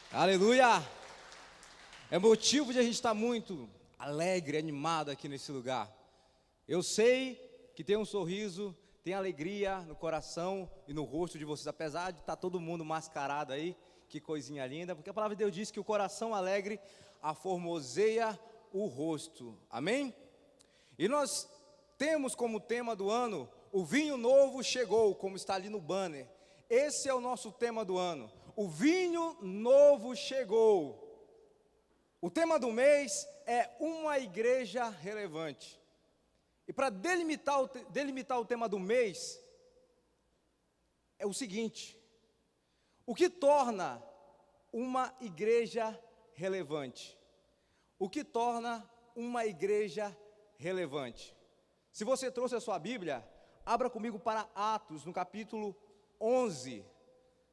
Aleluia! É motivo de a gente estar muito alegre, animado aqui nesse lugar. Eu sei que tem um sorriso, tem alegria no coração e no rosto de vocês, apesar de estar todo mundo mascarado aí, que coisinha linda, porque a palavra de Deus diz que o coração alegre aformoseia o rosto. Amém? E nós temos como tema do ano, o vinho novo chegou, como está ali no banner. Esse é o nosso tema do ano. O vinho novo chegou. O tema do mês é uma igreja relevante. E para delimitar o tema do mês, é o seguinte: o que torna uma igreja relevante? O que torna uma igreja relevante? Se você trouxe a sua Bíblia, abra comigo para Atos, no capítulo 11.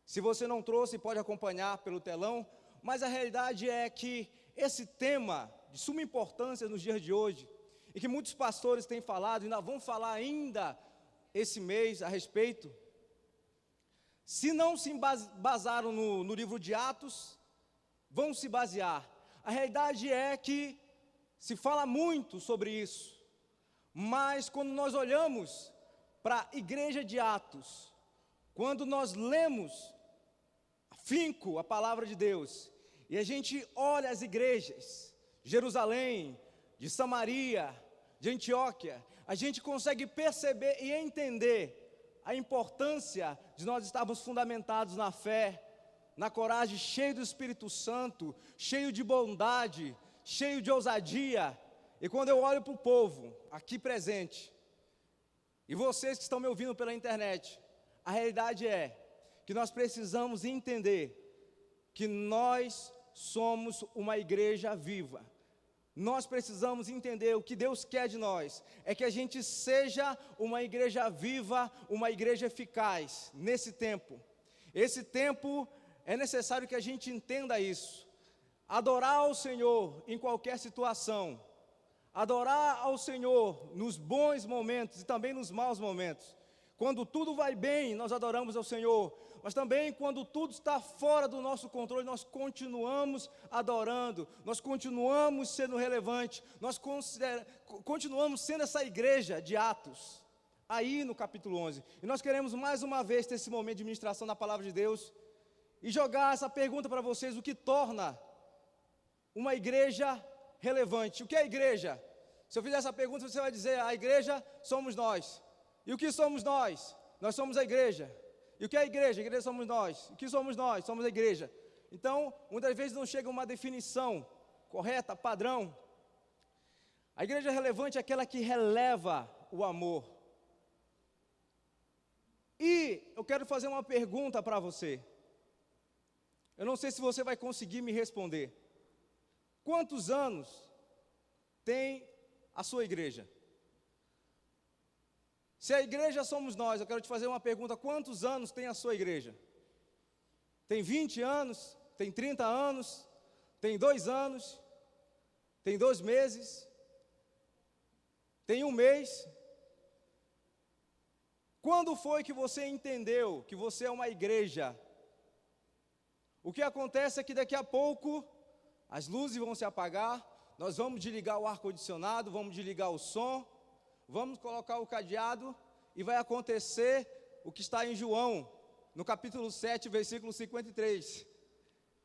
Se você não trouxe, pode acompanhar pelo telão, mas a realidade é que esse tema de suma importância nos dias de hoje, e que muitos pastores têm falado, e nós vamos falar ainda esse mês a respeito, se não se basaram no livro de Atos, vão se basear. A realidade é que se fala muito sobre isso, mas quando nós olhamos para a igreja de Atos, quando nós lemos afinco a palavra de Deus, e a gente olha as igrejas de Jerusalém, de Samaria, de Antioquia, a gente consegue perceber e entender a importância de nós estarmos fundamentados na fé, na coragem, cheio do Espírito Santo, cheio de bondade, cheio de ousadia. E quando eu olho para o povo aqui presente, e vocês que estão me ouvindo pela internet, a realidade é que nós precisamos entender que nós somos uma igreja viva. Nós precisamos entender o que Deus quer de nós, é que a gente seja uma igreja viva, uma igreja eficaz nesse tempo. Esse tempo é necessário que a gente entenda isso. Adorar ao Senhor em qualquer situação, adorar ao Senhor nos bons momentos e também nos maus momentos. Quando tudo vai bem, nós adoramos ao Senhor, mas também quando tudo está fora do nosso controle, nós continuamos adorando, nós continuamos sendo relevantes, nós continuamos sendo essa igreja de Atos, aí no capítulo 11. E nós queremos mais uma vez ter esse momento de ministração da palavra de Deus, e jogar essa pergunta para vocês: o que torna uma igreja relevante? O que é a igreja? Se eu fizer essa pergunta, você vai dizer: a igreja somos nós. E o que somos nós? Nós somos a igreja. E o que é a igreja? A igreja somos nós. O que somos nós? Somos a igreja. Então, muitas vezes não chega uma definição correta, padrão. A igreja relevante é aquela que releva o amor. E eu quero fazer uma pergunta para você. Eu não sei se você vai conseguir me responder. Quantos anos tem a sua igreja? Se a igreja somos nós, eu quero te fazer uma pergunta: quantos anos tem a sua igreja? Tem 20 anos? Tem 30 anos? Tem 2 anos? Tem 2 meses? Tem 1 mês? Quando foi que você entendeu que você é uma igreja? O que acontece é que daqui a pouco as luzes vão se apagar, nós vamos desligar o ar-condicionado, vamos desligar o som, vamos colocar o cadeado e vai acontecer o que está em João, no capítulo 7, versículo 53.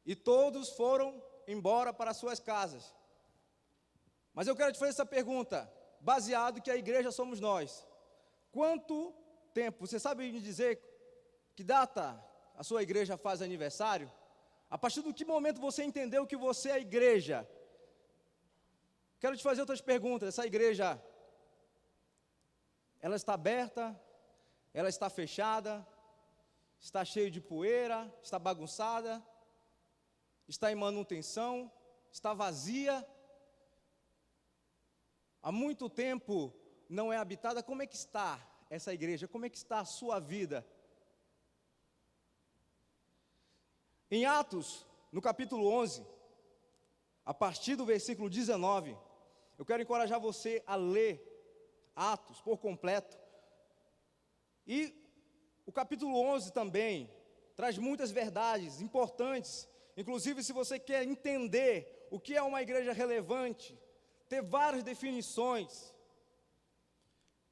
E todos foram embora para suas casas. Mas eu quero te fazer essa pergunta, baseado que a igreja somos nós. Quanto tempo, você sabe me dizer que data a sua igreja faz aniversário? A partir do que momento você entendeu que você é a igreja? Quero te fazer outras perguntas. Essa igreja, ela está aberta? Ela está fechada? Está cheia de poeira? Está bagunçada? Está em manutenção? Está vazia? Há muito tempo não é habitada? Como é que está essa igreja? Como é que está a sua vida? Em Atos, no capítulo 11, a partir do versículo 19, eu quero encorajar você a ler Atos por completo. E o capítulo 11 também traz muitas verdades importantes Inclusive, se você quer entender o que é uma igreja relevante, ter várias definições,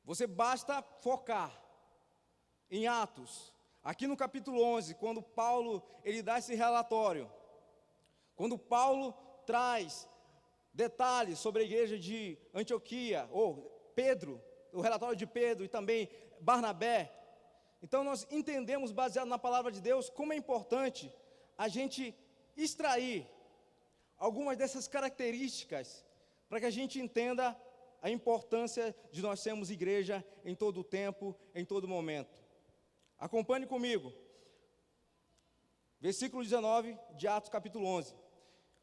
você basta focar em Atos. Aqui no capítulo 11, quando Paulo ele dá esse relatório, quando Paulo traz detalhes sobre a igreja de Antioquia, ou Pedro, o relatório de Pedro e também Barnabé, então nós entendemos, baseado na palavra de Deus, como é importante a gente extrair algumas dessas características, para que a gente entenda a importância de nós sermos igreja em todo o tempo, em todo momento. Acompanhe comigo, versículo 19 de Atos capítulo 11.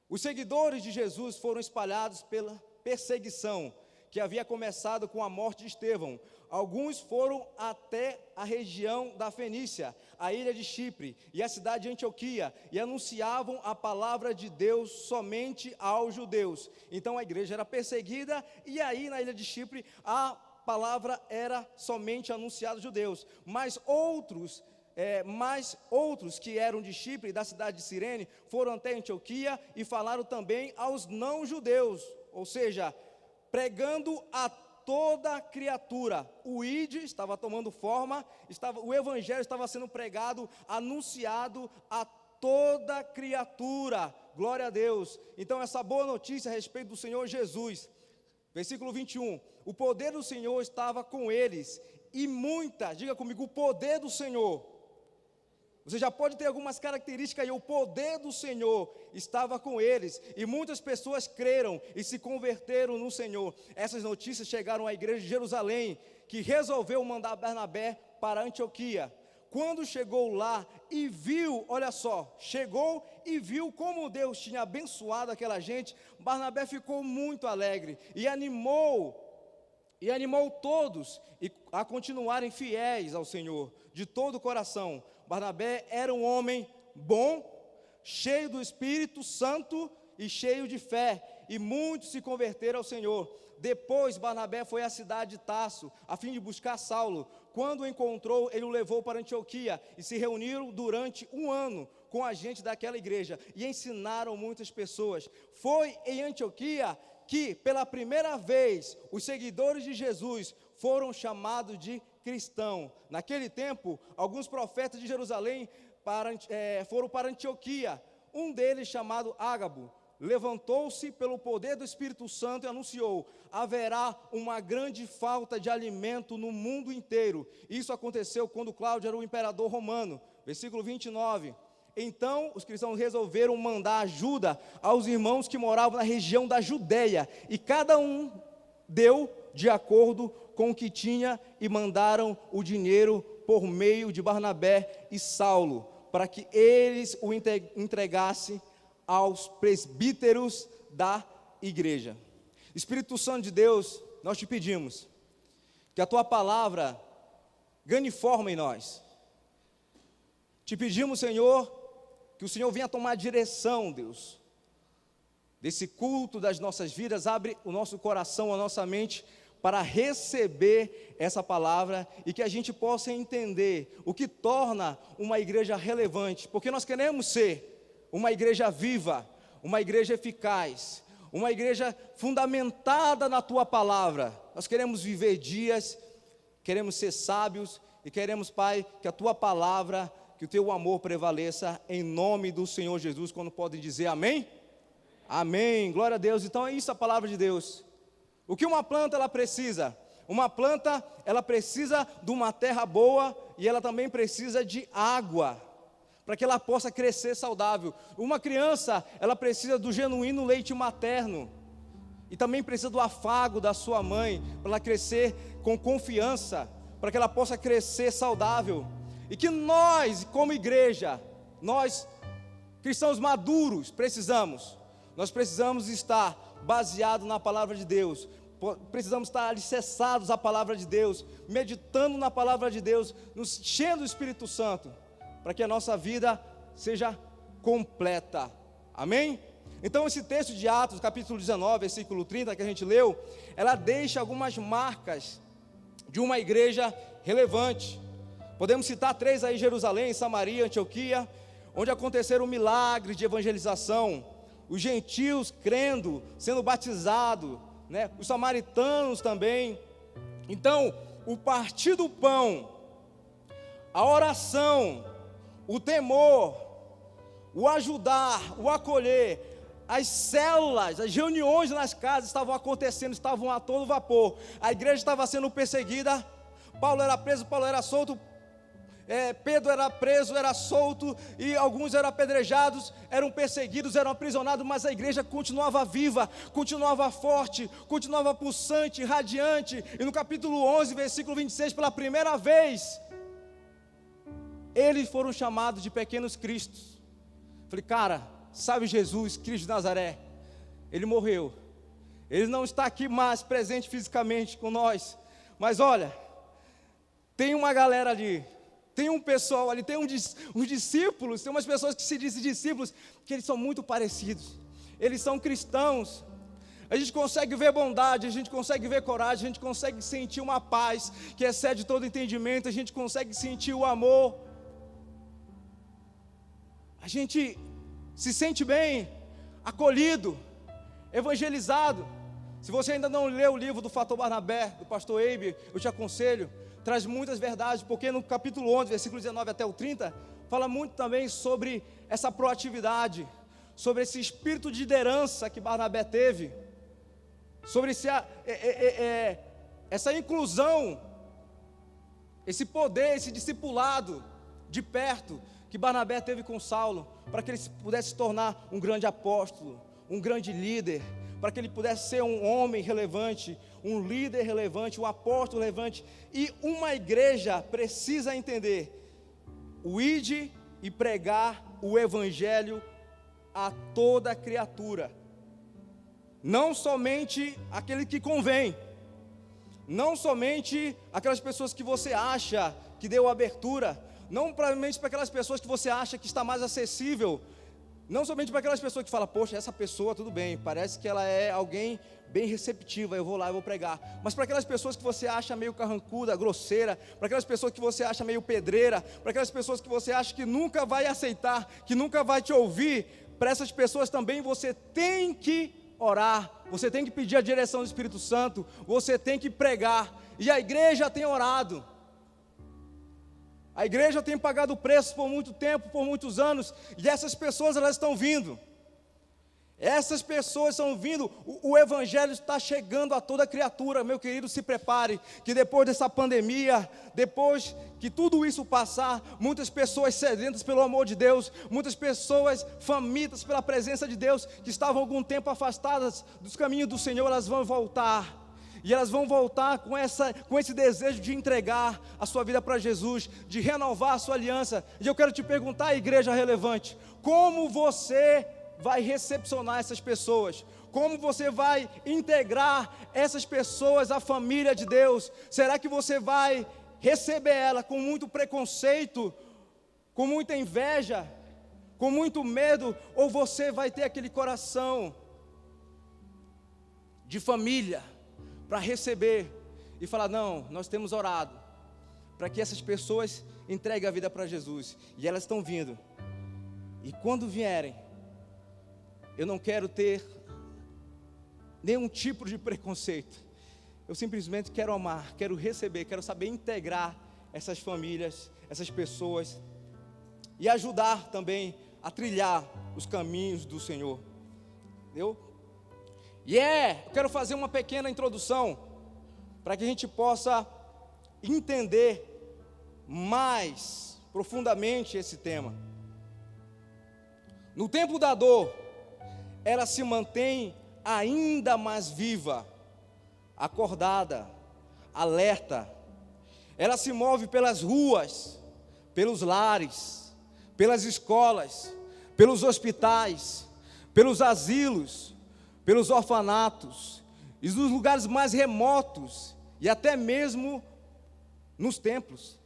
Os seguidores de Jesus foram espalhados pela perseguição, que havia começado com a morte de Estevão. Alguns foram até a região da Fenícia, a ilha de Chipre e a cidade de Antioquia, e anunciavam a palavra de Deus somente aos judeus. Então a igreja era perseguida, e aí na ilha de Chipre a palavra era somente anunciada aos judeus. Mas outros que eram de Chipre, da cidade de Cirene, foram até Antioquia e falaram também aos não-judeus, ou seja, pregando a toda criatura. O ID estava tomando forma, o evangelho estava sendo pregado, anunciado a toda criatura. Glória a Deus. Então essa boa notícia a respeito do Senhor Jesus. Versículo 21, o poder do Senhor estava com eles, e diga comigo, o poder do Senhor. Você já pode ter algumas características aí, o poder do Senhor estava com eles, e muitas pessoas creram e se converteram no Senhor. Essas notícias chegaram à igreja de Jerusalém, que resolveu mandar Barnabé para Antioquia. Quando chegou lá e viu, olha só, chegou e viu como Deus tinha abençoado aquela gente, Barnabé ficou muito alegre e animou todos a continuarem fiéis ao Senhor, de todo o coração. Barnabé era um homem bom, cheio do Espírito Santo e cheio de fé, e muitos se converteram ao Senhor. Depois Barnabé foi à cidade de Tarso, a fim de buscar Saulo. Quando o encontrou, ele o levou para Antioquia, e se reuniram durante 1 ano com a gente daquela igreja, e ensinaram muitas pessoas. Foi em Antioquia que, pela primeira vez, os seguidores de Jesus foram chamados de cristão. Naquele tempo, alguns profetas de Jerusalém foram para Antioquia. Um deles, chamado Ágabo, levantou-se pelo poder do Espírito Santo e anunciou: haverá uma grande falta de alimento no mundo inteiro. Isso aconteceu quando Cláudio era o imperador romano. Versículo 29. Então os cristãos resolveram mandar ajuda aos irmãos que moravam na região da Judéia, e cada um deu de acordo com o que tinha, e mandaram o dinheiro por meio de Barnabé e Saulo, para que eles o entregassem aos presbíteros da igreja. Espírito Santo de Deus, nós te pedimos que a tua palavra ganhe forma em nós. Te pedimos, Senhor, que o Senhor venha tomar direção, Deus, desse culto das nossas vidas. Abre o nosso coração, a nossa mente, para receber essa palavra, e que a gente possa entender o que torna uma igreja relevante, porque nós queremos ser uma igreja viva, uma igreja eficaz, uma igreja fundamentada na tua palavra. Nós queremos viver dias, queremos ser sábios, e queremos, Pai, que a tua palavra, que o teu amor prevaleça, em nome do Senhor Jesus. Quando podem dizer amém? Amém, glória a Deus. Então é isso a palavra de Deus. O que uma planta ela precisa? Uma planta, ela precisa de uma terra boa, e ela também precisa de água, para que ela possa crescer saudável. Uma criança, ela precisa do genuíno leite materno, e também precisa do afago da sua mãe, para ela crescer com confiança, para que ela possa crescer saudável. E que nós, como igreja, nós, cristãos maduros, nós precisamos estar baseados na palavra de Deus, precisamos estar alicerçados à palavra de Deus, meditando na palavra de Deus, nos enchendo do Espírito Santo, para que a nossa vida seja completa, amém? Então esse texto de Atos, capítulo 19, versículo 30, que a gente leu, ela deixa algumas marcas de uma igreja relevante. Podemos citar 3 aí: Jerusalém, Samaria, Antioquia. onde aconteceram milagres de evangelização, os gentios crendo, sendo batizados, né? Os samaritanos também. Então, o partir do pão, a oração, o temor, o ajudar, o acolher, as células, as reuniões nas casas estavam acontecendo, estavam a todo vapor. A igreja estava sendo perseguida, Paulo era preso, Paulo era solto, Pedro era preso, era solto, e alguns eram apedrejados, eram perseguidos, eram aprisionados, mas a igreja continuava viva, continuava forte, continuava pulsante, radiante. E no capítulo 11, versículo 26, pela primeira vez, eles foram chamados de pequenos cristos. Falei, cara, sabe Jesus, Cristo de Nazaré, Ele morreu, Ele não está aqui mais presente fisicamente com nós, mas olha, tem uma galera ali, tem um pessoal ali, tem uns discípulos, tem umas pessoas que se dizem discípulos, que eles são muito parecidos, eles são cristãos. A gente consegue ver bondade, a gente consegue ver coragem, a gente consegue sentir uma paz que excede todo entendimento, a gente consegue sentir o amor, a gente se sente bem, acolhido, evangelizado. Se você ainda não leu o livro do Fator Barnabé, do pastor Eibe, eu te aconselho, traz muitas verdades, porque no capítulo 11, versículo 19 até o 30, fala muito também sobre essa proatividade, sobre esse espírito de liderança que Barnabé teve, sobre essa inclusão, esse poder, esse discipulado de perto, que Barnabé teve com Saulo, para que ele pudesse se tornar um grande apóstolo, um grande líder, para que ele pudesse ser um homem relevante, um líder relevante, um apóstolo relevante. E uma igreja precisa entender o ide e pregar o evangelho a toda criatura, não somente aquele que convém, não somente aquelas pessoas que você acha que deu abertura, não provavelmente para aquelas pessoas que você acha que está mais acessível, não somente para aquelas pessoas que falam, poxa, essa pessoa tudo bem, parece que ela é alguém bem receptiva, eu vou lá, eu vou pregar, mas para aquelas pessoas que você acha meio carrancuda, grosseira, para aquelas pessoas que você acha meio pedreira, para aquelas pessoas que você acha que nunca vai aceitar, que nunca vai te ouvir, para essas pessoas também você tem que orar, você tem que pedir a direção do Espírito Santo, você tem que pregar, e a igreja tem orado. A igreja tem pagado preços por muito tempo, por muitos anos, e essas pessoas elas estão vindo. Essas pessoas estão vindo, o evangelho está chegando a toda criatura. Meu querido, se prepare, que depois dessa pandemia, depois que tudo isso passar, muitas pessoas sedentas pelo amor de Deus, muitas pessoas famintas pela presença de Deus, que estavam algum tempo afastadas dos caminhos do Senhor, elas vão voltar. E elas vão voltar com esse desejo de entregar a sua vida para Jesus, de renovar a sua aliança. E eu quero te perguntar, igreja relevante, como você vai recepcionar essas pessoas? Como você vai integrar essas pessoas à família de Deus? Será que você vai receber ela com muito preconceito, com muita inveja, com muito medo? Ou você vai ter aquele coração de família, para receber e falar, não, nós temos orado para que essas pessoas entreguem a vida para Jesus, e elas estão vindo, e quando vierem, eu não quero ter nenhum tipo de preconceito, eu simplesmente quero amar, quero receber, quero saber integrar essas famílias, essas pessoas, e ajudar também a trilhar os caminhos do Senhor, entendeu? Eu quero fazer uma pequena introdução, para que a gente possa entender mais profundamente esse tema. No tempo da dor, ela se mantém ainda mais viva, acordada, alerta. Ela se move pelas ruas, pelos lares, pelas escolas, pelos hospitais, pelos asilos, pelos orfanatos, e nos lugares mais remotos, e até mesmo nos templos.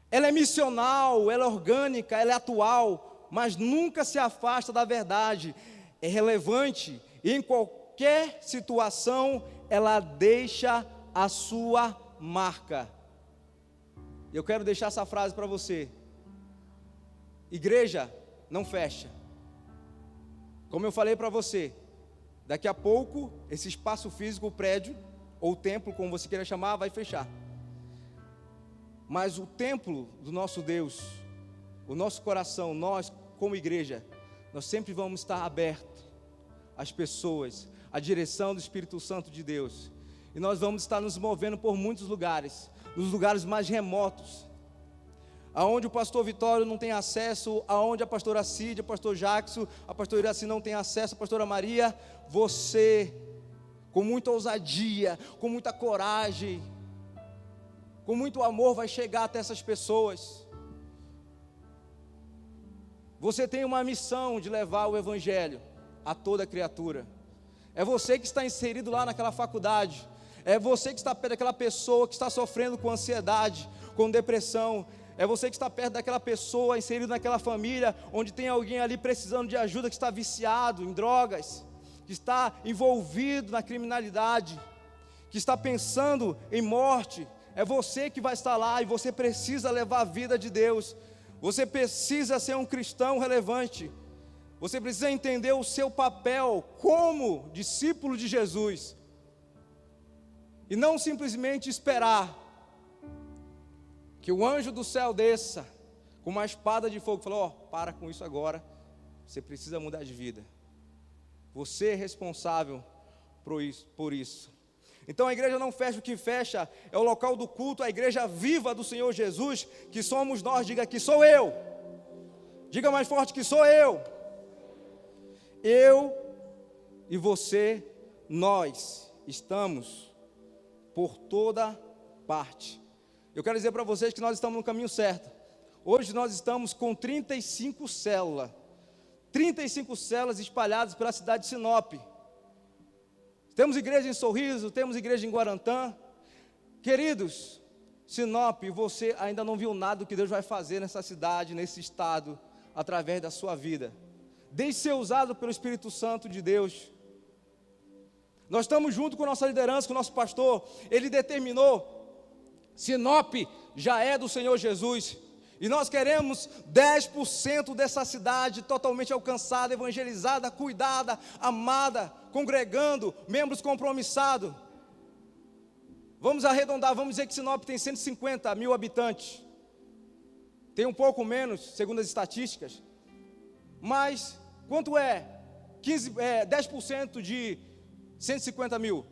Ela é missional, ela é orgânica, ela é atual, mas nunca se afasta da verdade, é relevante, e em qualquer situação, ela deixa a sua marca. Eu quero deixar essa frase para você. igreja não fecha. Como eu falei para você, daqui a pouco, esse espaço físico, o prédio, ou o templo, como você queira chamar, vai fechar. Mas o templo do nosso Deus, o nosso coração, nós como igreja, nós sempre vamos estar abertos às pessoas, à direção do Espírito Santo de Deus. E nós vamos estar nos movendo por muitos lugares, nos lugares mais remotos, aonde o pastor Vitório não tem acesso, aonde a pastora Cid, o pastor Jackson, a pastora Iraci não tem acesso, a pastora Maria, você, com muita ousadia, com muita coragem, com muito amor, vai chegar até essas pessoas. Você tem uma missão de levar o Evangelho a toda criatura. É você que está inserido lá naquela faculdade, é você que está perto daquela pessoa que está sofrendo com ansiedade, com depressão, é você que está perto daquela pessoa, inserido naquela família, onde tem alguém ali precisando de ajuda, que está viciado em drogas, que está envolvido na criminalidade, que está pensando em morte. É você que vai estar lá e você precisa levar a vida de Deus. Você precisa ser um cristão relevante. Você precisa entender o seu papel como discípulo de Jesus. E não simplesmente esperar que o anjo do céu desça com uma espada de fogo e fale: ó, para com isso agora, você precisa mudar de vida. Você é responsável por isso. Então a igreja não fecha, o que fecha é o local do culto, a igreja viva do Senhor Jesus, que somos nós. Diga que sou eu. Diga mais forte que sou eu. Eu e você, nós estamos por toda parte. Eu quero dizer para vocês que nós estamos no caminho certo. Hoje nós estamos com 35 células. 35 células espalhadas pela cidade de Sinop. Temos igreja em Sorriso, temos igreja em Guarantã. Queridos, Sinop, você ainda não viu nada do que Deus vai fazer nessa cidade, nesse estado, através da sua vida. Deixe ser usado pelo Espírito Santo de Deus. Nós estamos junto com a nossa liderança, com o nosso pastor. Ele determinou, Sinop já é do Senhor Jesus. E nós queremos 10% dessa cidade totalmente alcançada, evangelizada, cuidada, amada, congregando, membros compromissados. Vamos arredondar, vamos dizer que Sinop tem 150 mil habitantes. Tem um pouco menos, segundo as estatísticas. Mas, quanto é? 10% de 150 mil?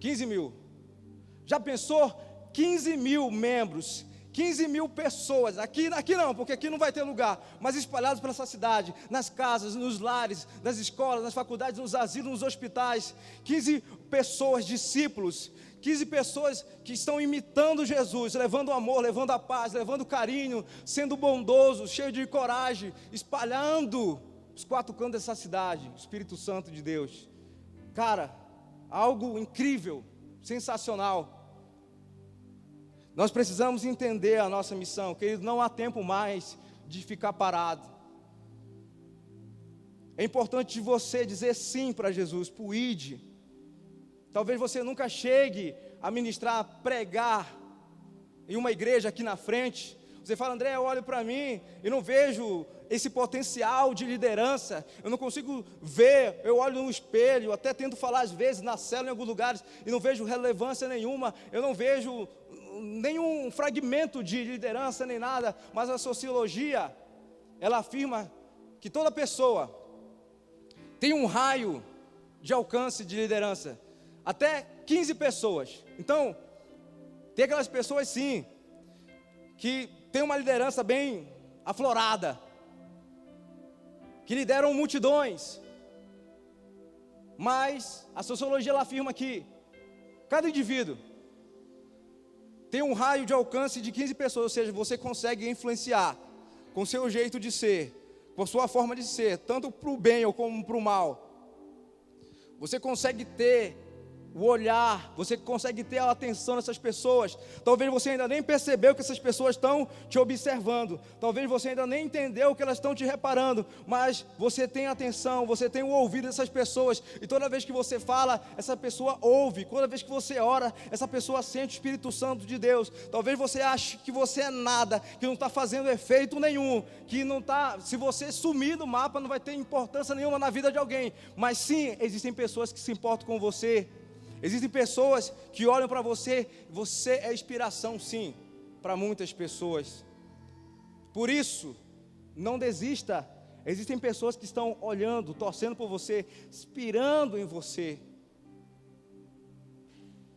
15 mil. Já pensou? 15 mil membros, 15 mil pessoas, aqui não, porque aqui não vai ter lugar, mas espalhados pela essa cidade, nas casas, nos lares, nas escolas, nas faculdades, nos asilos, nos hospitais. 15 pessoas, discípulos, 15 pessoas que estão imitando Jesus, levando amor, levando a paz, levando carinho, sendo bondoso, cheio de coragem, espalhando os 4 cantos dessa cidade, o Espírito Santo de Deus. Cara, algo incrível, sensacional. Nós precisamos entender a nossa missão, querido. Não há tempo mais de ficar parado. É importante você dizer sim para Jesus, para o ID. Talvez você nunca chegue a ministrar, a pregar em uma igreja aqui na frente. Você fala: André, eu olho para mim e não vejo esse potencial de liderança, eu não consigo ver, eu olho no espelho, até tento falar às vezes na célula em alguns lugares, e não vejo relevância nenhuma, eu não vejo nenhum fragmento de liderança nem nada. Mas a sociologia, ela afirma que toda pessoa tem um raio de alcance de liderança, até 15 pessoas. Então, tem aquelas pessoas sim, que tem uma liderança bem aflorada, que lideram multidões, mas a sociologia ela afirma que cada indivíduo tem um raio de alcance de 15 pessoas, ou seja, você consegue influenciar com seu jeito de ser, com a sua forma de ser, tanto para o bem ou como para o mal. Você consegue ter o olhar, você consegue ter a atenção dessas pessoas. Talvez você ainda nem percebeu que essas pessoas estão te observando, talvez você ainda nem entendeu que elas estão te reparando, mas você tem atenção, você tem o ouvido dessas pessoas, e toda vez que você fala, essa pessoa ouve. Toda vez que você ora, essa pessoa sente o Espírito Santo de Deus. Talvez você ache que você é nada, que não está fazendo efeito nenhum, que não está, se você sumir do mapa, não vai ter importância nenhuma na vida de alguém, mas sim, existem pessoas que se importam com você. Existem pessoas que olham para você, você é inspiração sim, para muitas pessoas. Por isso, não desista. Existem pessoas que estão olhando, torcendo por você, inspirando em você.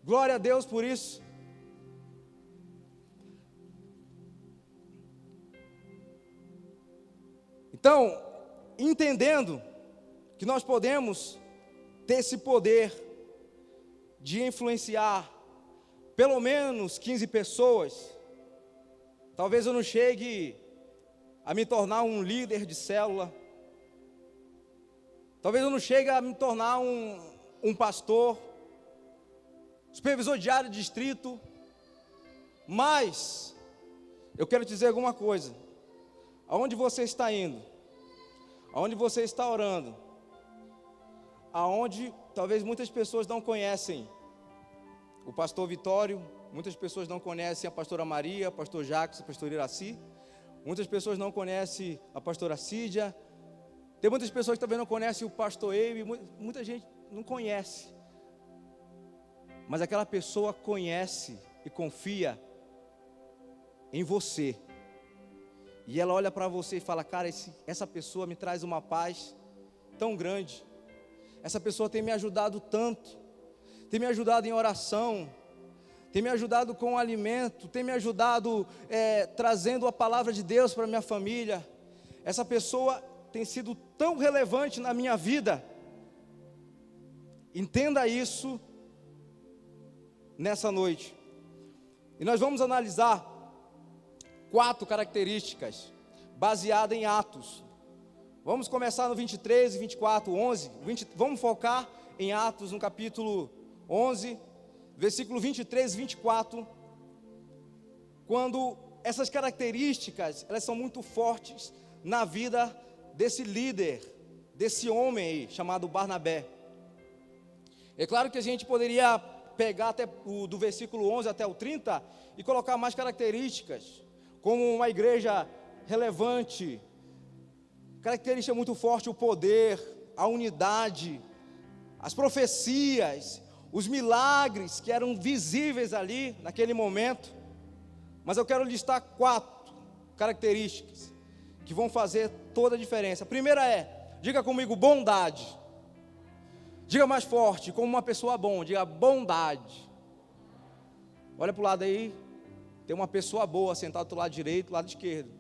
Glória a Deus por isso. Então, entendendo que nós podemos ter esse poder de influenciar pelo menos 15 pessoas, talvez eu não chegue a me tornar um líder de célula, talvez eu não chegue a me tornar um pastor, supervisor diário de distrito, mas eu quero te dizer alguma coisa. Aonde você está indo, aonde você está orando, aonde talvez muitas pessoas não conhecem o pastor Vitório, muitas pessoas não conhecem a pastora Maria, o pastor Jacques, o pastor Iraci, muitas pessoas não conhecem a pastora Cídia, tem muitas pessoas que também não conhecem o pastor Eibe, muita gente não conhece, mas aquela pessoa conhece e confia em você, e ela olha para você e fala: cara, essa pessoa me traz uma paz tão grande, essa pessoa tem me ajudado tanto, tem me ajudado em oração, tem me ajudado com alimento, tem me ajudado trazendo a palavra de Deus para minha família, essa pessoa tem sido tão relevante na minha vida. Entenda isso nessa noite, e nós vamos analisar 4 características baseadas em Atos. Vamos começar no 23 e 24, 11, vamos focar em Atos no capítulo 11, versículo 23 e 24, quando essas características, elas são muito fortes na vida desse líder, desse homem aí, chamado Barnabé. É claro que a gente poderia pegar até do versículo 11 até o 30 e colocar mais características, como uma igreja relevante, característica muito forte, o poder, a unidade, as profecias, os milagres que eram visíveis ali naquele momento. Mas eu quero listar 4 características que vão fazer toda a diferença. A primeira diga comigo, bondade. Diga mais forte, como uma pessoa bom, diga bondade. Olha para o lado aí, tem uma pessoa boa sentada do lado direito, do lado esquerdo.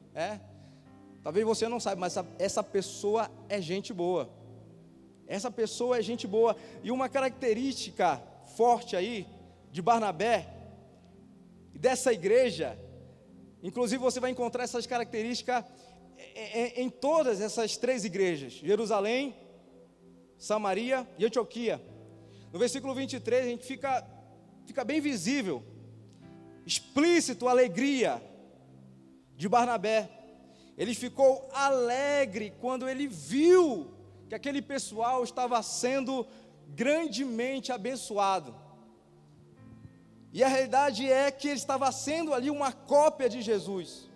Talvez você não saiba, mas essa pessoa é gente boa. Essa pessoa é gente boa. E uma característica forte aí de Barnabé e dessa igreja, inclusive você vai encontrar essas características em todas essas 3 igrejas: Jerusalém, Samaria e Antioquia. No versículo 23 a gente fica bem visível, explícito a alegria de Barnabé. Ele ficou alegre quando ele viu que aquele pessoal estava sendo grandemente abençoado. E a realidade é que ele estava sendo ali uma cópia de Jesus.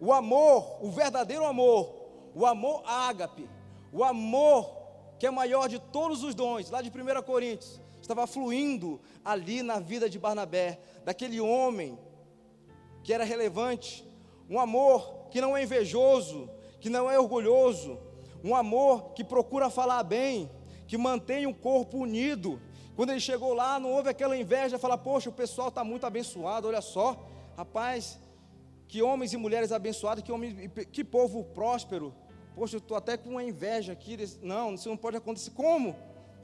O amor, o verdadeiro amor, o amor ágape, o amor que é maior de todos os dons, lá de 1 Coríntios, estava fluindo ali na vida de Barnabé, daquele homem que era relevante, um amor que não é invejoso, que não é orgulhoso, um amor que procura falar bem, que mantém o corpo unido. Quando ele chegou lá, não houve aquela inveja, falar: poxa, o pessoal está muito abençoado, olha só, rapaz, que homens e mulheres abençoados, que povo próspero, poxa, eu estou até com uma inveja aqui, não, isso não pode acontecer. Como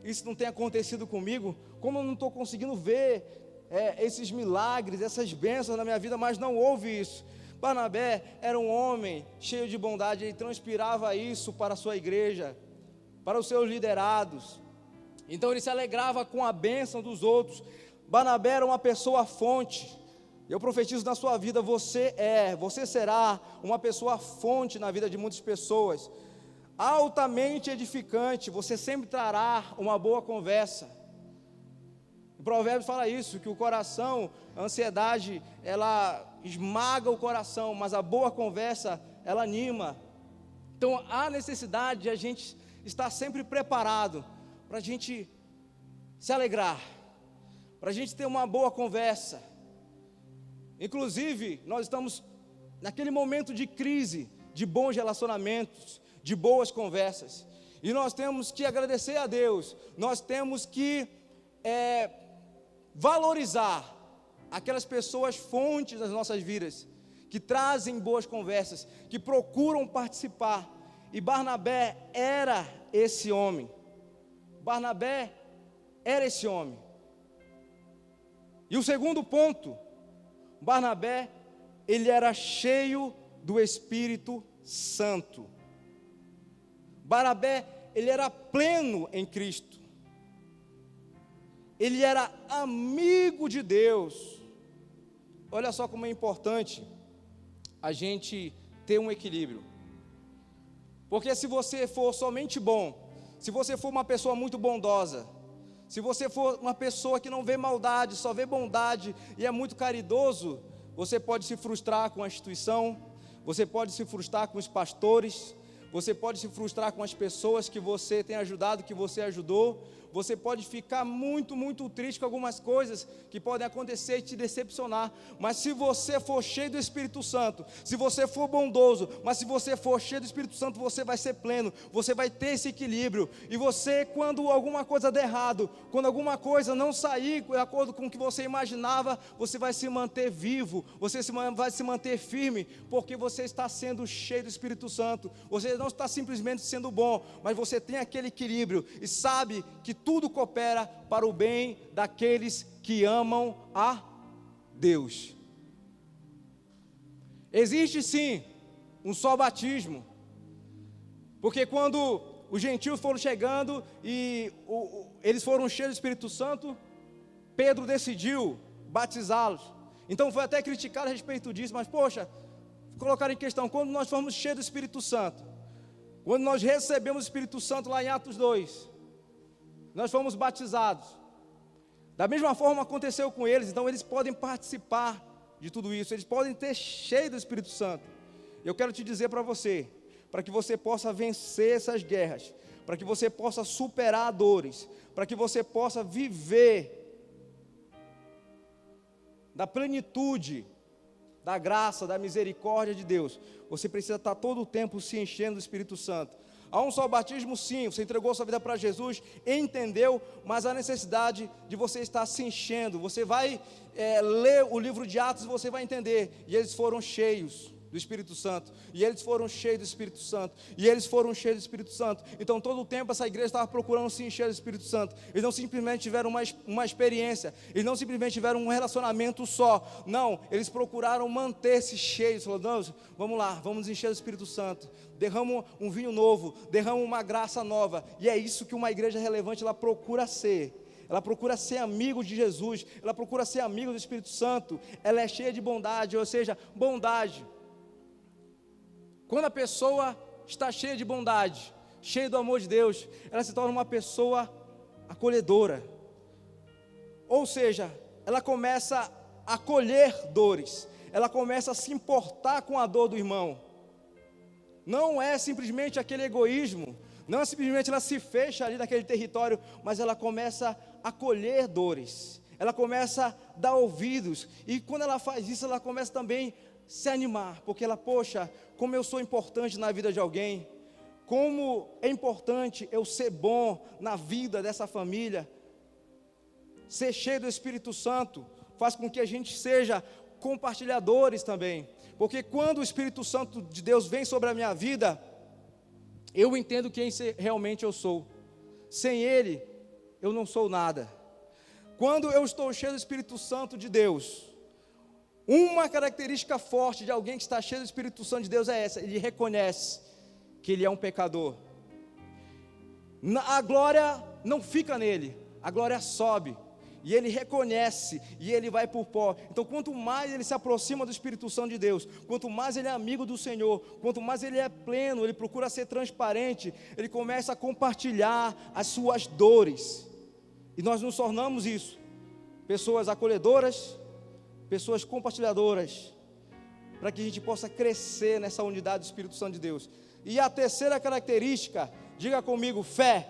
isso não tem acontecido comigo? Como eu não estou conseguindo ver esses milagres, essas bênçãos na minha vida? Mas não houve isso. Barnabé era um homem cheio de bondade, ele transpirava isso para a sua igreja, para os seus liderados. Então ele se alegrava com a bênção dos outros. Barnabé era uma pessoa fonte. Eu profetizo na sua vida, você será uma pessoa fonte na vida de muitas pessoas. Altamente edificante, você sempre trará uma boa conversa. O Provérbios fala isso, que o coração, a ansiedade, ela esmaga o coração, mas a boa conversa, ela anima. Então há necessidade de a gente estar sempre preparado para a gente se alegrar, para a gente ter uma boa conversa. Inclusive, nós estamos naquele momento de crise, de bons relacionamentos, de boas conversas, e nós temos que agradecer a Deus, nós temos que valorizar aquelas pessoas fontes das nossas vidas, que trazem boas conversas, que procuram participar, e Barnabé era esse homem. Barnabé era esse homem. E o segundo ponto, Barnabé, ele era cheio do Espírito Santo. Barnabé, ele era pleno em Cristo. Ele era amigo de Deus. Olha só como é importante a gente ter um equilíbrio. Porque se você for somente bom, se você for uma pessoa muito bondosa, se você for uma pessoa que não vê maldade, só vê bondade e é muito caridoso, você pode se frustrar com a instituição, você pode se frustrar com os pastores, você pode se frustrar com as pessoas que você tem ajudado, que você ajudou. Você pode ficar muito, muito triste com algumas coisas que podem acontecer e te decepcionar. Mas se você for cheio do Espírito Santo, se você for bondoso, mas se você for cheio do Espírito Santo, você vai ser pleno, você vai ter esse equilíbrio. E você, quando alguma coisa der errado, quando alguma coisa não sair de acordo com o que você imaginava, você vai se manter vivo, você vai se manter firme, porque você está sendo cheio do Espírito Santo. Você não está simplesmente sendo bom, mas você tem aquele equilíbrio e sabe que tudo coopera para o bem daqueles que amam a Deus. Existe sim um só batismo, porque quando os gentios foram chegando e eles foram cheios do Espírito Santo, Pedro decidiu batizá-los. Então foi até criticado a respeito disso, mas poxa, colocaram em questão, quando nós fomos cheios do Espírito Santo, quando nós recebemos o Espírito Santo lá em Atos 2, nós fomos batizados. Da mesma forma aconteceu com eles, então eles podem participar de tudo isso, eles podem ter cheio do Espírito Santo. Eu quero te dizer para você, para que você possa vencer essas guerras, para que você possa superar dores, para que você possa viver da plenitude, da graça, da misericórdia de Deus, você precisa estar todo o tempo se enchendo do Espírito Santo. Há um só batismo, sim, você entregou sua vida para Jesus, entendeu, mas há necessidade de você estar se enchendo. Você vai ler o livro de Atos e você vai entender, e eles foram cheios do Espírito Santo, e eles foram cheios do Espírito Santo, e eles foram cheios do Espírito Santo. Então todo o tempo essa igreja estava procurando se encher do Espírito Santo. Eles não simplesmente tiveram uma experiência, eles não simplesmente tiveram um relacionamento só, não, eles procuraram manter-se cheios. Falaram, não, vamos lá, vamos encher do Espírito Santo, derrama um vinho novo, derrama uma graça nova. E é isso que uma igreja relevante ela procura ser. Ela procura ser amigo de Jesus, ela procura ser amigo do Espírito Santo. Ela é cheia de bondade, ou seja, bondade. Quando a pessoa está cheia de bondade, cheia do amor de Deus, ela se torna uma pessoa acolhedora. Ou seja, ela começa a acolher dores, ela começa a se importar com a dor do irmão. Não é simplesmente aquele egoísmo, não é simplesmente ela se fecha ali naquele território, mas ela começa a acolher dores, ela começa a dar ouvidos, e quando ela faz isso, ela começa também a se animar, porque ela, poxa, como eu sou importante na vida de alguém, como é importante eu ser bom na vida dessa família. Ser cheio do Espírito Santo faz com que a gente seja compartilhadores também, porque quando o Espírito Santo de Deus vem sobre a minha vida, eu entendo quem realmente eu sou. Sem Ele, eu não sou nada. Quando eu estou cheio do Espírito Santo de Deus, uma característica forte de alguém que está cheio do Espírito Santo de Deus é essa: ele reconhece que ele é um pecador. A glória não fica nele, a glória sobe. E ele reconhece, e ele vai por pó. Então, quanto mais ele se aproxima do Espírito Santo de Deus, quanto mais ele é amigo do Senhor, quanto mais ele é pleno, ele procura ser transparente, ele começa a compartilhar as suas dores. E nós nos tornamos isso, pessoas acolhedoras, pessoas compartilhadoras, para que a gente possa crescer nessa unidade do Espírito Santo de Deus. E a terceira característica, diga comigo, fé.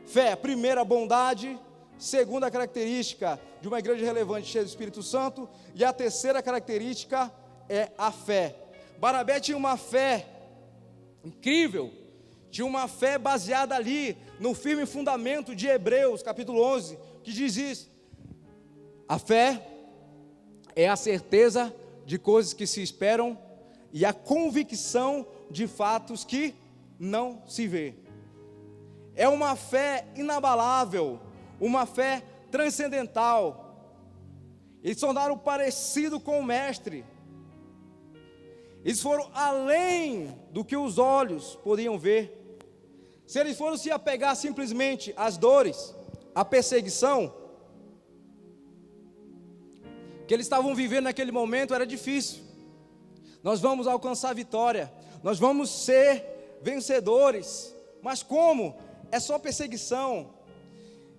Fé, primeira, bondade. Segunda característica de uma igreja relevante, cheia do Espírito Santo. E a terceira característica é a fé. Barnabé tinha uma fé incrível, tinha uma fé baseada ali no firme fundamento de Hebreus, capítulo 11, que diz isso: a fé é a certeza de coisas que se esperam e a convicção de fatos que não se vê. É uma fé inabalável, uma fé transcendental. Eles se tornaram parecido com o mestre. Eles foram além do que os olhos podiam ver. Se eles foram se apegar simplesmente às dores, à perseguição que eles estavam vivendo naquele momento, era difícil. Nós vamos alcançar a vitória, nós vamos ser vencedores. Mas como? É só perseguição.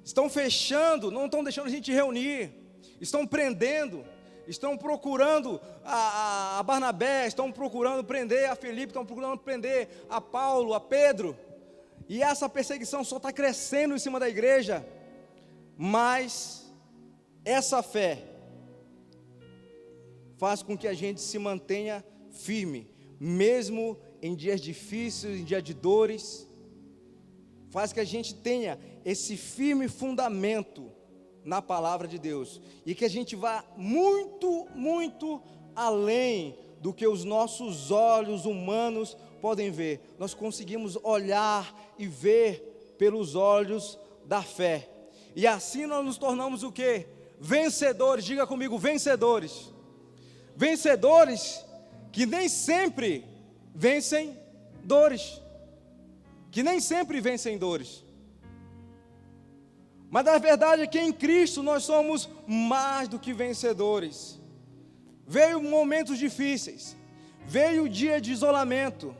Estão fechando, não estão deixando a gente reunir, estão prendendo, estão procurando a Barnabé, estão procurando prender a Filipe, estão procurando prender a Paulo, a Pedro, e essa perseguição só está crescendo em cima da igreja. Mas essa fé faz com que a gente se mantenha firme, mesmo em dias difíceis, em dias de dores. Faz que a gente tenha esse firme fundamento na palavra de Deus, e que a gente vá muito, muito além do que os nossos olhos humanos podem ver. Nós conseguimos olhar e ver pelos olhos da fé, e assim nós nos tornamos o quê? Vencedores. Diga comigo, vencedores. Vencedores que nem sempre vencem dores, que nem sempre vencem dores. Mas a verdade é que em Cristo nós somos mais do que vencedores. Veio momentos difíceis, veio o dia de isolamento,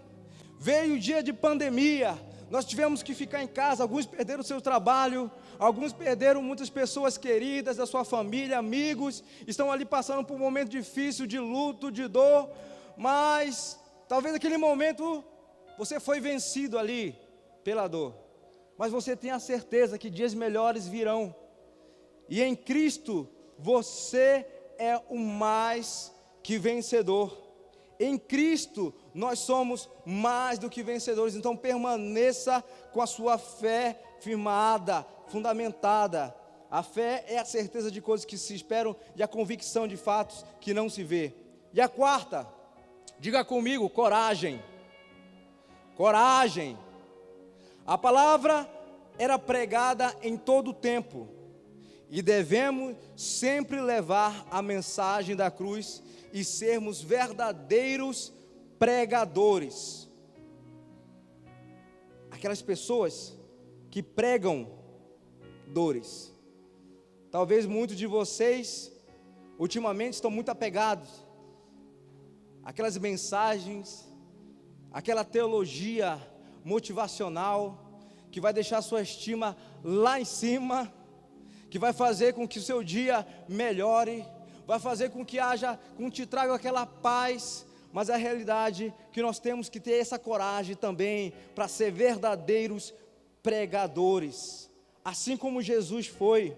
veio o dia de pandemia, nós tivemos que ficar em casa, alguns perderam o seu trabalho, alguns perderam muitas pessoas queridas da sua família, amigos, estão ali passando por um momento difícil, de luto, de dor, mas talvez naquele momento você foi vencido ali pela dor, mas você tem a certeza que dias melhores virão, e em Cristo você é o mais que vencedor. Em Cristo nós somos mais do que vencedores. Então permaneça com a sua fé firmada, fundamentada. A fé é a certeza de coisas que se esperam e a convicção de fatos que não se vê. E a quarta, diga comigo, coragem. Coragem. A palavra era pregada em todo o tempo, e devemos sempre levar a mensagem da cruz e sermos verdadeiros pregadores. Aquelas pessoas que pregam dores. Talvez muitos de vocês ultimamente estão muito apegados àquelas mensagens, aquela teologia motivacional que vai deixar sua estima lá em cima, que vai fazer com que o seu dia melhore, vai fazer com que te traga aquela paz. Mas a realidade é que nós temos que ter essa coragem também para ser verdadeiros pregadores, assim como Jesus foi.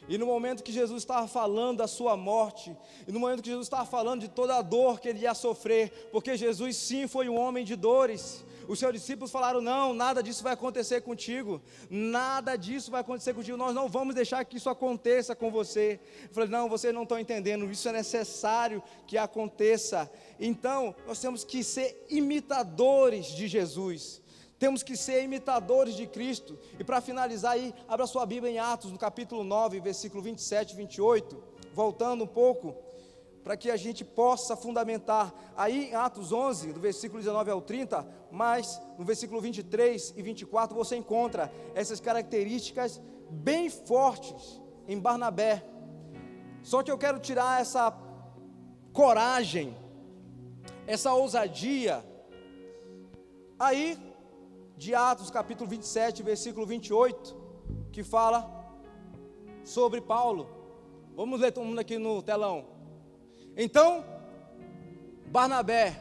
E no momento que Jesus estava falando da sua morte, e no momento que Jesus estava falando de toda a dor que ele ia sofrer, porque Jesus sim foi um homem de dores, os seus discípulos falaram: não, nada disso vai acontecer contigo, nada disso vai acontecer contigo, nós não vamos deixar que isso aconteça com você. Eu falei: não, vocês não estão entendendo, isso é necessário que aconteça. Então nós temos que ser imitadores de Jesus, temos que ser imitadores de Cristo. E para finalizar aí, abra sua Bíblia em Atos, no capítulo 9, versículo 27 e 28, voltando um pouco, para que a gente possa fundamentar. Aí em Atos 11, do versículo 19 ao 30, mas no versículo 23 e 24, você encontra essas características bem fortes em Barnabé. Só que eu quero tirar essa coragem, essa ousadia, aí de Atos capítulo 27, versículo 28, que fala sobre Paulo. Vamos ler todo mundo aqui no telão. Então, Barnabé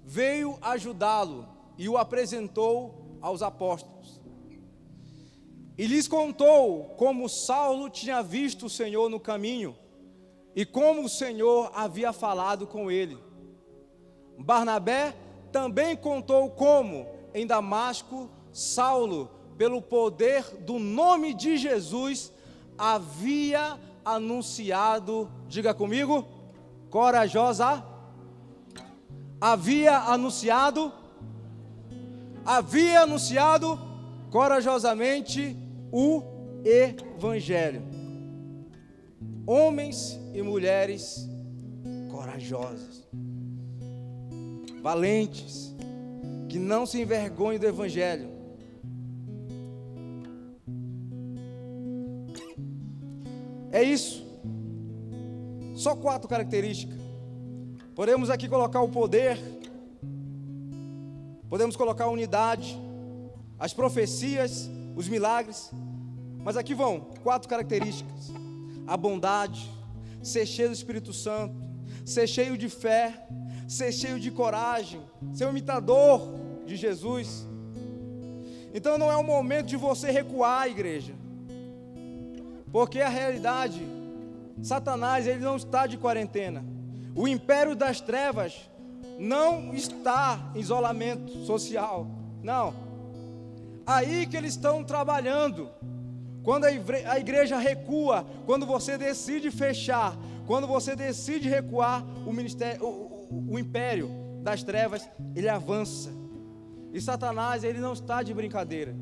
veio ajudá-lo e o apresentou aos apóstolos. E lhes contou como Saulo tinha visto o Senhor no caminho e como o Senhor havia falado com ele. Barnabé também contou como, em Damasco, Saulo, pelo poder do nome de Jesus, havia anunciado, diga comigo, havia anunciado corajosamente o Evangelho. Homens e mulheres corajosos, valentes, que não se envergonhem do Evangelho. É isso. Só 4 características. Podemos aqui colocar o poder, podemos colocar a unidade, as profecias, os milagres, mas aqui vão 4 características: a bondade, ser cheio do Espírito Santo, ser cheio de fé, ser cheio de coragem, ser um imitador de Jesus. Então não é o momento de você recuar, igreja, porque a realidade, Satanás, ele não está de quarentena. O império das trevas não está em isolamento social, não. Aí que eles estão trabalhando. Quando a igreja recua, quando você decide fechar, quando você decide recuar, o império das trevas, ele avança. E Satanás, ele não está de brincadeira.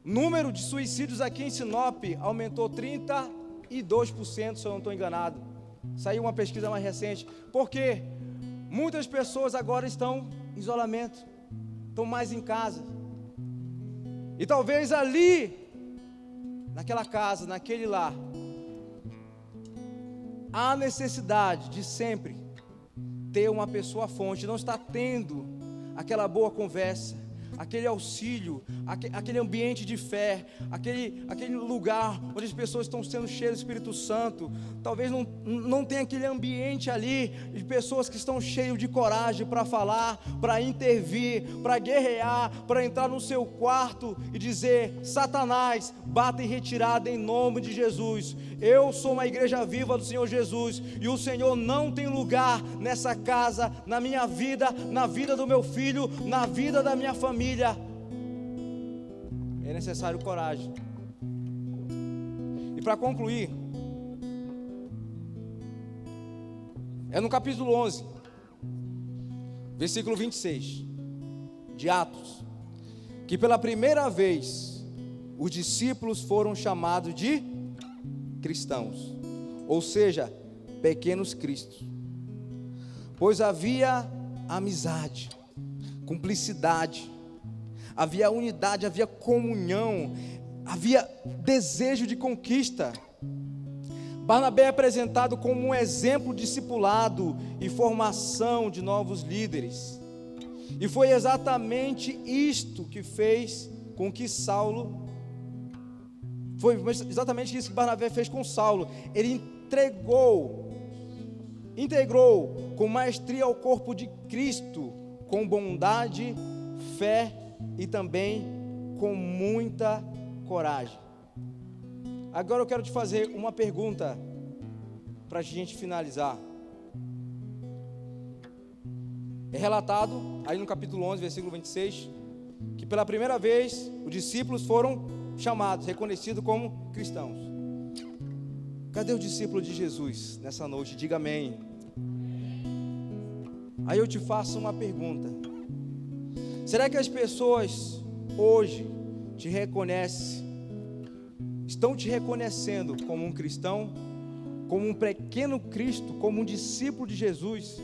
O número de suicídios aqui em Sinop aumentou 32%, se eu não estou enganado. Saiu uma pesquisa mais recente. Porque muitas pessoas agora estão em isolamento, estão mais em casa. E talvez ali, naquela casa, naquele lar, há necessidade de sempre ter uma pessoa fonte. Não está tendo aquela boa conversa, aquele auxílio, aquele ambiente de fé, aquele lugar onde as pessoas estão sendo cheias do Espírito Santo. Talvez não tenha aquele ambiente ali de pessoas que estão cheios de coragem para falar, para intervir, para guerrear, para entrar no seu quarto e dizer: Satanás, bata em retirada em nome de Jesus. Eu sou uma igreja viva do Senhor Jesus, e o Senhor não tem lugar nessa casa, na minha vida, na vida do meu filho, na vida da minha família. É necessário coragem. E para concluir, é no capítulo 11, versículo 26 de Atos, que pela primeira vez os discípulos foram chamados de cristãos, ou seja, pequenos cristos, pois havia amizade, cumplicidade, havia unidade, havia comunhão, havia desejo de conquista. Barnabé é apresentado como um exemplo discipulado e formação de novos líderes, e foi exatamente isto que fez com que Saulo, foi exatamente isso que Barnabé fez com Saulo. Ele integrou com maestria ao corpo de Cristo, com bondade, fé e também com muita coragem. Agora eu quero te fazer uma pergunta para a gente finalizar. É relatado aí no capítulo 11, versículo 26, que pela primeira vez os discípulos foram chamados, reconhecidos como cristãos. Cadê o discípulo de Jesus nessa noite? Diga amém. Aí eu te faço uma pergunta: será que as pessoas hoje te reconhecem, estão te reconhecendo como um cristão, como um pequeno Cristo, como um discípulo de Jesus,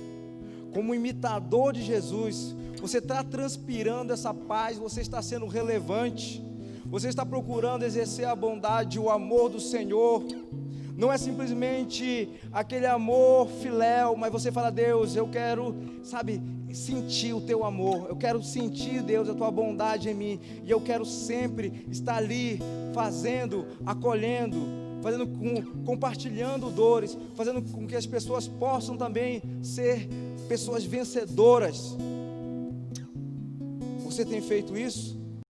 como um imitador de Jesus, você está transpirando essa paz, você está sendo relevante, você está procurando exercer a bondade, o amor do Senhor. Não é simplesmente aquele amor filéu, mas você fala: Deus, eu quero, sentir o teu amor, eu quero sentir, Deus, a tua bondade em mim, e eu quero sempre estar ali, fazendo, acolhendo, compartilhando dores, fazendo com que as pessoas possam também ser pessoas vencedoras. Você tem feito isso?